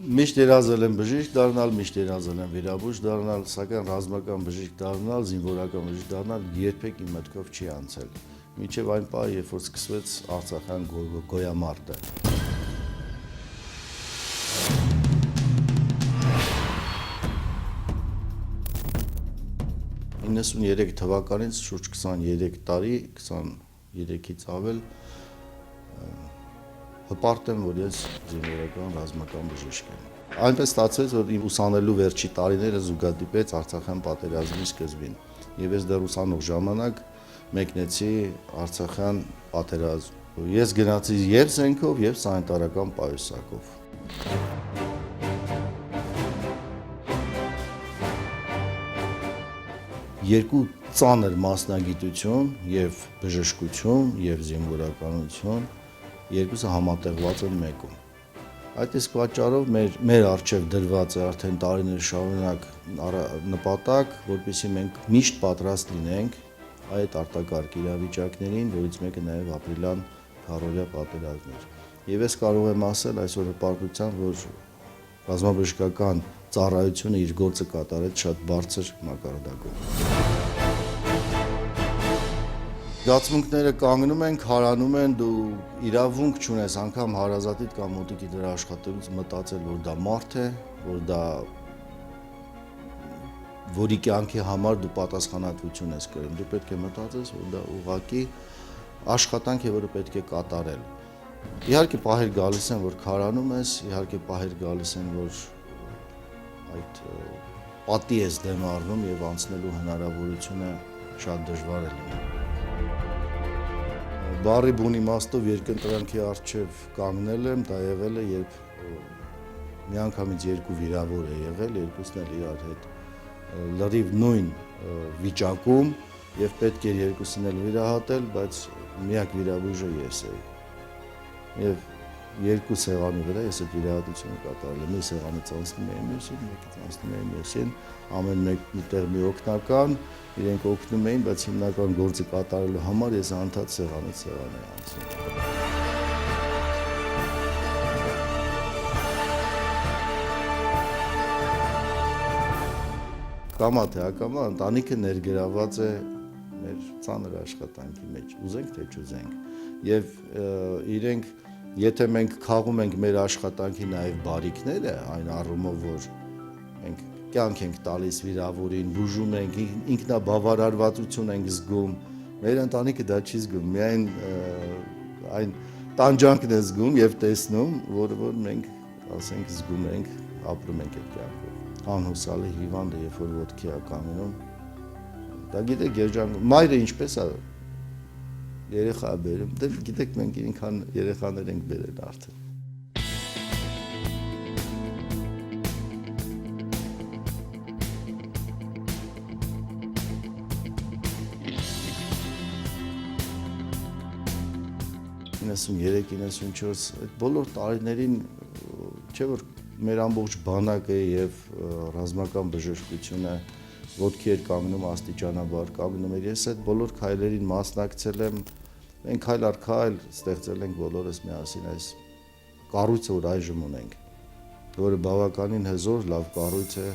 Միշտ երազել եմ բժիշկ դառնալ, միշտ երազել եմ վիրաբույժ դառնալ, սակայն ռազմական բժիշկ դառնալ, զինվորական բժիշկ դառնալ երբեք իմ մտքով չի անցել։ Մինչև այն պահը, երբ որ սկսվեց Արցախյան գոյամարտը։ 93 թվականից շուրջ 23 տարի, 23-ից ավել հպարտ եմ, որ ես զինվորական ռազմական բժիշկ եմ։ Այնպես ստացվեց, որ իմ ուսանելու վերջի տարիները զուգադիպեց Արցախյան պատերազմի սկզբին։ Եվ ես դեռ ուսանող ժամանակ մեկնեցի Արցախյան պատերազմ։ Ես գնացի եւ զենքով, եւ սանիտարական պայուսակով։ Երկու ծանր մասնագիտություն եւ բժշկություն եւ զինվորականություն երկուսը համատեղված են մեկում։ Այդ իսկ պատճառով մեր առջև դրված է արդեն տարիներ շարունակ նպատակ, որպեսզի մենք միշտ պատրաստ լինենք այդ արտակարգ իրավիճակներին, որից մեկը նաեւ ապրիլյան քարորիա պատերազմն էր։ Եվ ես կարող եմ ասել այսօր հպարտությամբ, որ ռազմաբժշկական ծառայությունը իր գործը կատարեց շատ բարձր մակարդակով։ Զգացմունքները կանգնում են, քարանում են, դու իրավունք չունես անգամ հարազատիդ կամ մոտիկի դրա աշխատելուց մտածել, որ դա մարդ է, որ դա որի կյանքի համար դու պատասխանատվություն ես կրում։ Դու պետք է մտածես, որ դա ուղղակի աշխատանք է, որը պետք է կատարել։ Իհարկե պահեր գալիս են, որ քարանում ես, իհարկե պահեր գալիս են, որ այդ պատի ես դեմ առնում եւ անցնելու հնարավորությունը շատ դժվար է լինում։ Բարի բուն իմաստով երկընտրանքի առջև կանգնել եմ, դա եղել է, երբ միանգամից երկու վիրավոր է եղել, երկուսն էլ իրար հետ լրիվ նույն վիճակում եւ պետք էր երկուսին էլ վիրահատել, բայց միակ վիրաբույժը ես էի։ Եվ երկու սեղանի վրա ես այդ վիրահատությունը կատարել եմ։ Մի սեղանից անցնում էի մյուսին, մեկից անցնում էի մյուսին, ամեն մեկտեղ մի օգնական, իրենք օգնում էին, բայց հիմնական գործը կատարելու համար ես անդադ սեղանից սեղան էի անցնում։ Կամա թե ակամա ընտանիքը ներգրաված է մեր ծանր աշխատանքի մեջ, ուզենք թե չուզենք։ Եվ իրենք եթե մենք քաղում ենք մեր աշխատանքի նաև բարիքները, այն առումով, որ մենք կյանք ենք տալիս վիրավորին, բուժում ենք, ինքնաբավարարվածություն ենք զգում, մեր ընտանիքը դա չի զգում, միայն այն տանջանքն է զգում եւ տեսնում, որ մենք, ասենք, զգում ենք, ապրում ենք այդ կյանքով։ Անհուսալի հիվանդը, երբ որ ոտքի է կանգնում, դա գիտեք, երջանկում, մայրը ինչպես է երեխա բերում, դե գիտեք մենք ինքան երեխաներ ենք բերել արդեն։ «93, 94 այդ բոլոր տարիներին չէ որ մեր ամբողջ բանակը եւ ռազմական բժշկությունը ոտքի էր կանգնում աստիճանաբար կանգնում էր, ես այդ բոլոր քայլերին մասնակցել եմ, մենք քայլ առ քայլ ստեղծել ենք բոլորս միասին այս կառույցը, որ այժմ ունենք, որը բավականին հզոր, լավ կառույց է,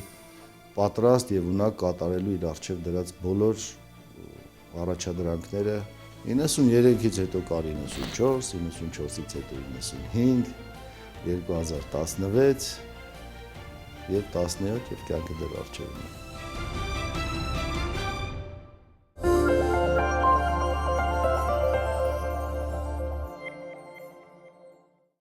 պատրաստ եւ ունակ կատարելու իր առջև դրած բոլոր առաջադրանքները 93-ից հետո կար 94, 94-ից հետո 95, 2016 եւ 17 եւ կյանքը դեռ առջևում է։